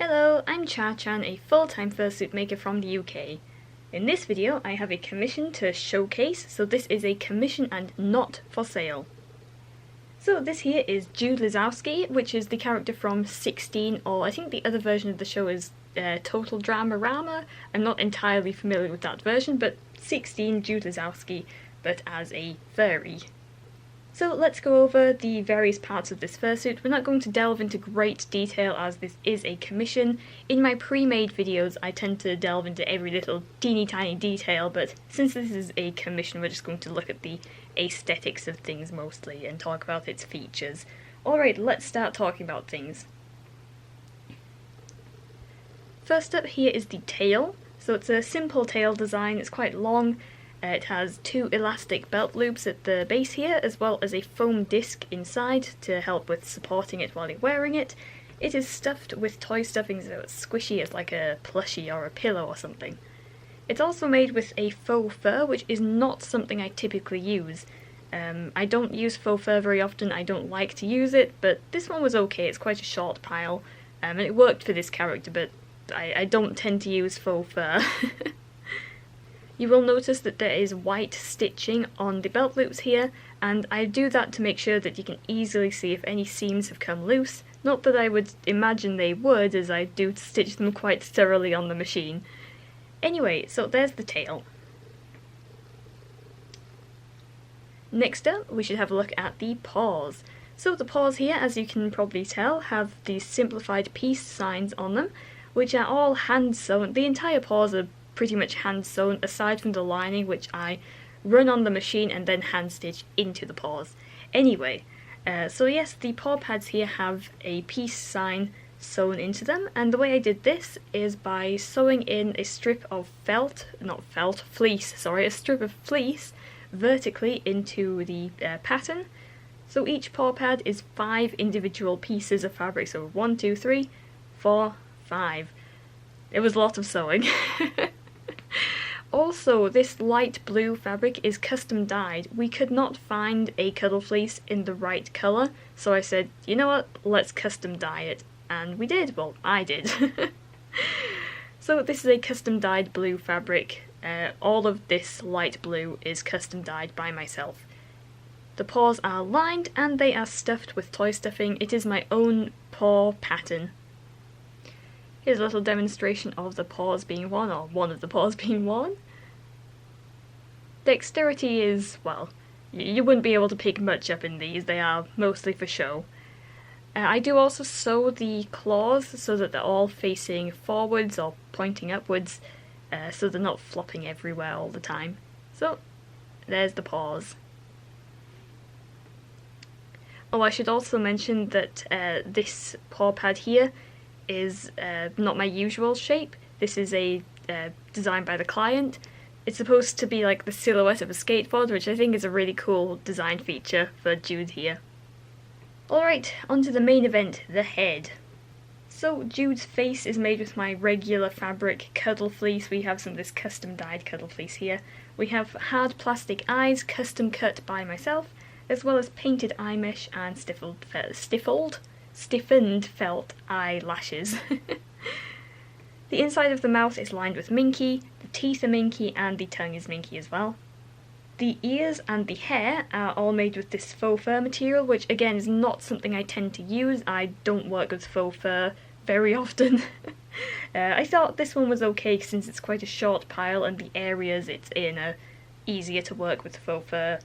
Hello, I'm Cha-chan, a full-time fursuit maker from the UK. In this video I have a commission to showcase, so this is a commission and not for sale. So this here is Jude Lizowski, which is the character from 16, or I think the other version of the show is Total Drama-Rama. I'm not entirely familiar with that version, but 16 Jude Lizowski, but as a furry. So let's go over the various parts of this fursuit. We're not going to delve into great detail as this is a commission. In my pre-made videos I tend to delve into every little teeny tiny detail, but since this is a commission we're just going to look at the aesthetics of things mostly and talk about its features. Alright, let's start talking about things. First up here is the tail. So it's a simple tail design, it's quite long. It has two elastic belt loops at the base here, as well as a foam disc inside to help with supporting it while you're wearing it. It is stuffed with toy stuffing, so it's squishy as like a plushie or a pillow or something. It's also made with a faux fur, which is not something I typically use. I don't use faux fur very often, I don't like to use it, but this one was okay, it's quite a short pile, and it worked for this character, but I don't tend to use faux fur. You will notice that there is white stitching on the belt loops here, and I do that to make sure that you can easily see if any seams have come loose. Not that I would imagine they would, as I do stitch them quite thoroughly on the machine. Anyway, so there's the tail. Next up, we should have a look at the paws. So the paws here, as you can probably tell, have these simplified peace signs on them, which are all hand sewn. The entire paws are pretty much hand sewn, aside from the lining, which I run on the machine and then hand stitch into the paws. Anyway, so yes, the paw pads here have a peace sign sewn into them, and the way I did this is by sewing in a strip of fleece, a strip of fleece vertically into the pattern. So each paw pad is 5 individual pieces of fabric, so 1, 2, 3, 4, 5. It was a lot of sewing. Also, this light blue fabric is custom dyed. We could not find a cuddle fleece in the right colour, so I said, you know what, let's custom dye it. And we did, well, I did. So this is a custom dyed blue fabric. All of this light blue is custom dyed by myself. The paws are lined and they are stuffed with toy stuffing. It is my own paw pattern. Here's a little demonstration of the paws being worn, or one of the paws being worn. Dexterity is, well, you wouldn't be able to pick much up in these, they are mostly for show. I do also sew the claws so that they're all facing forwards or pointing upwards, so they're not flopping everywhere all the time. So, there's the paws. Oh, I should also mention that this paw pad here is not my usual shape. This is a design by the client. It's supposed to be like the silhouette of a skateboard, which I think is a really cool design feature for Jude here. Alright, on to the main event, the head. So Jude's face is made with my regular fabric cuddle fleece. We have some of this custom dyed cuddle fleece here. We have hard plastic eyes, custom cut by myself, as well as painted eye mesh and stiffened felt eyelashes. The inside of the mouth is lined with minky, the teeth are minky, and the tongue is minky as well. The ears and the hair are all made with this faux fur material, which again is not something I tend to use. I don't work with faux fur very often. I thought this one was okay since it's quite a short pile and the areas it's in are easier to work with faux fur.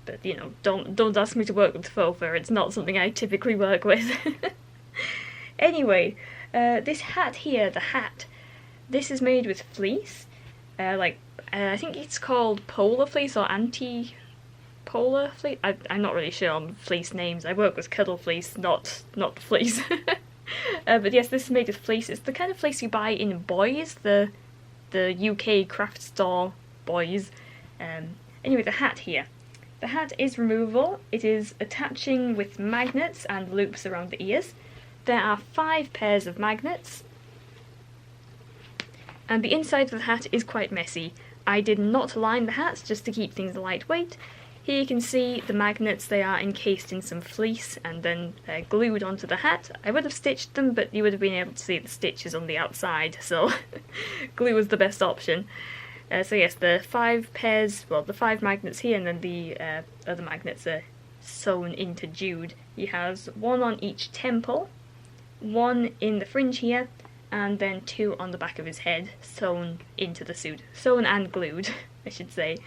But you know, don't ask me to work with faux fur, it's not something I typically work with. Anyway, this hat here, the hat, this is made with fleece, I think it's called polar fleece or anti-polar fleece. I'm not really sure on fleece names. I work with cuddle fleece, not fleece. But yes, this is made with fleece. It's the kind of fleece you buy in Boys, the UK craft store Boys. Anyway, the hat here. The hat is removable. It is attaching with magnets and loops around the ears. There are 5 pairs of magnets, and the inside of the hat is quite messy. I did not line the hat just to keep things lightweight. Here you can see the magnets, they are encased in some fleece and then glued onto the hat. I would have stitched them, but you would have been able to see the stitches on the outside, so glue was the best option. So yes, the 5 pairs, well, the 5 magnets here, and then the other magnets are sewn into Jude. He has 1 on each temple, 1 in the fringe here, and then 2 on the back of his head, sewn into the suit. Sewn and glued, I should say.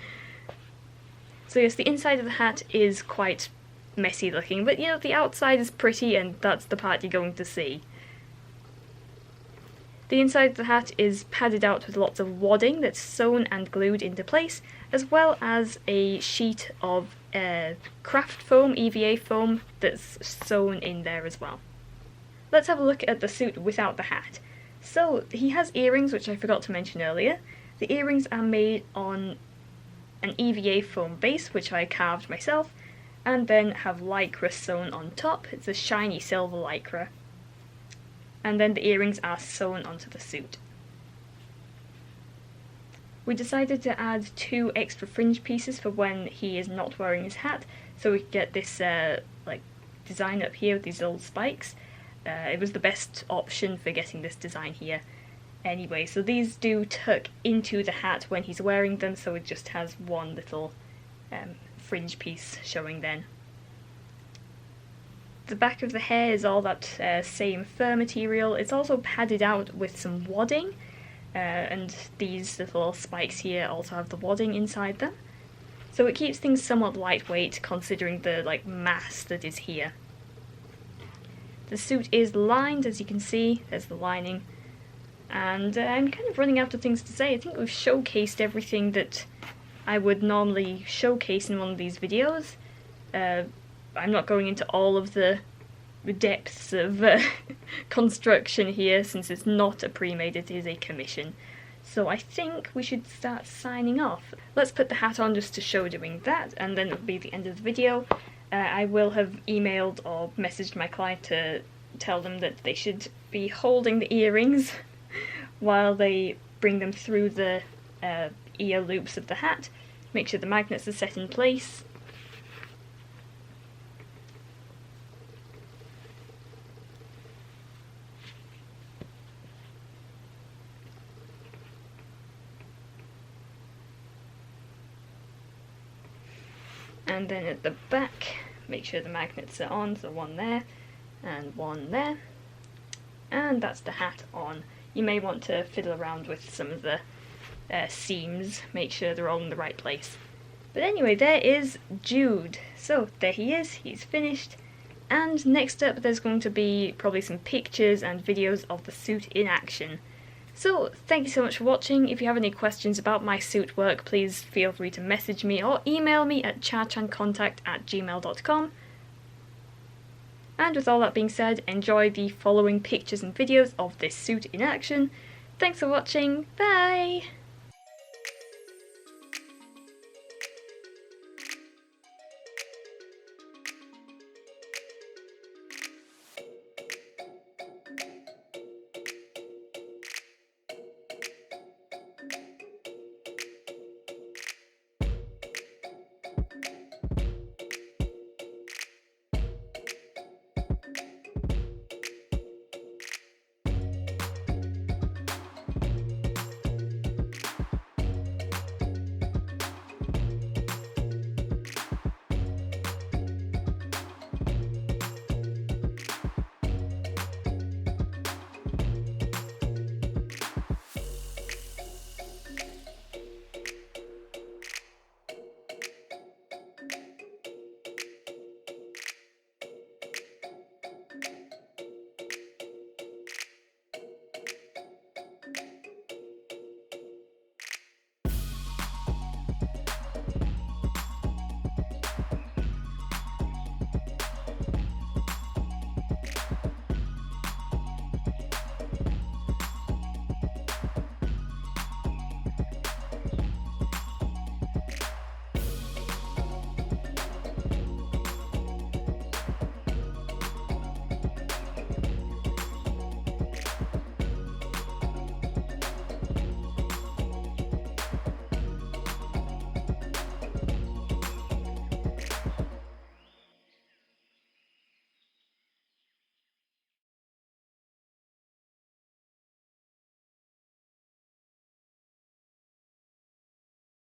So yes, the inside of the hat is quite messy looking, but you know, the outside is pretty, and that's the part you're going to see. The inside of the hat is padded out with lots of wadding that's sewn and glued into place, as well as a sheet of craft foam, EVA foam, that's sewn in there as well. Let's have a look at the suit without the hat. So, he has earrings, which I forgot to mention earlier. The earrings are made on an EVA foam base, which I carved myself, and then have lycra sewn on top. It's a shiny silver lycra. And then the earrings are sewn onto the suit. We decided to add 2 extra fringe pieces for when he is not wearing his hat, so we could get this like design up here with these little spikes. It was the best option for getting this design here anyway, so these do tuck into the hat when he's wearing them, so it just has one little fringe piece showing then. The back of the hair is all that same fur material. It's also padded out with some wadding, and these little spikes here also have the wadding inside them. So it keeps things somewhat lightweight considering the mass that is here. The suit is lined, as you can see, there's the lining, and I'm kind of running out of things to say. I think we've showcased everything that I would normally showcase in one of these videos. I'm not going into all of the depths of construction here, since it's not a pre-made, it is a commission. So I think we should start signing off. Let's put the hat on just to show doing that, and then it'll be the end of the video. I will have emailed or messaged my client to tell them that they should be holding the earrings while they bring them through the ear loops of the hat. Make sure the magnets are set in place. And then at the back, make sure the magnets are on, so one there, and one there. And that's the hat on. You may want to fiddle around with some of the seams, make sure they're all in the right place. But anyway, there is Jude. So there he is, he's finished. And next up there's going to be probably some pictures and videos of the suit in action. So, thank you so much for watching. If you have any questions about my suit work, please feel free to message me or email me at chachancontact@gmail.com. And with all that being said, enjoy the following pictures and videos of this suit in action. Thanks for watching, bye!